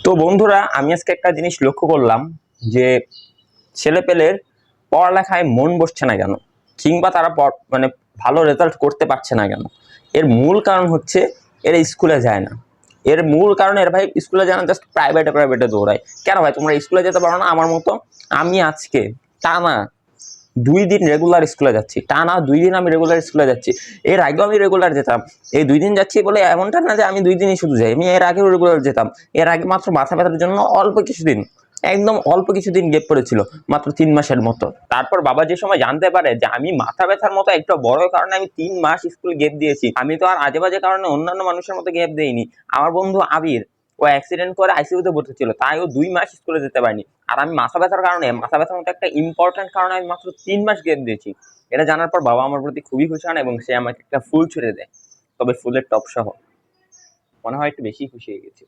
তো বন্ধুরা, আমি আজকে একটা জিনিস লক্ষ্য করলাম যে ছেলেপেলের পড়ালেখায় মন বসছে না কেন, কিংবা তারা মানে ভালো রেজাল্ট করতে পারছে না কেন। এর মূল কারণ হচ্ছে এরা স্কুলে যায় না। এর মূল কারণ এর ভাই স্কুলে যায় না, জাস্ট প্রাইভেটে প্রাইভেটে দৌড়ায়। কেন ভাই তোমরা স্কুলে যেতে পারো না আমার মতো? আমি আজকে টানা 2 দিন রেগুলার স্কুলে যাচ্ছি, টানা 2 দিন আমি রেগুলার স্কুলে যাচ্ছি। এর আগেও আমি রেগুলার যেতাম। এই 2 দিন যাচ্ছি বলে এমনটা না যে আমি 2 দিনই শুধু যাই, আমি এর আগেও রেগুলার যেতাম। এর আগে মাত্র মাথা ব্যথার জন্য অল্প কিছুদিন, একদম অল্প কিছুদিন গ্যাপ পড়েছিল, মাত্র 3 মাসের মতো। তারপর বাবা যে সময় জানতে পারে যে আমি মাথা ব্যথার মতো একটা বড় কারণে আমি 3 মাস স্কুল গ্যাপ দিয়েছি, আমি তো আর আজে বাজে কারণে অন্যান্য মানুষের মতো গ্যাপ দেইনি। আমার বন্ধু আবির, ও অ্যাক্সিডেন্ট করে আইসিইউতে ভর্তি ছিল, তাই ও 2 মাস স্কুলে যেতে পারেনি। আর আমি মাথা ব্যথার কারণে, মাথা ব্যথার মতো একটা ইম্পর্টেন্ট কারণে আমি মাত্র 3 মাস গ্যাপ দিয়েছি। এটা জানার পর বাবা আমার প্রতি খুবই খুশি হন এবং সে আমাকে একটা ফুল ছুঁড়ে দেয়, তবে ফুলের টপ সহ। মনে হয় একটু বেশি খুশি হয়ে গেছি।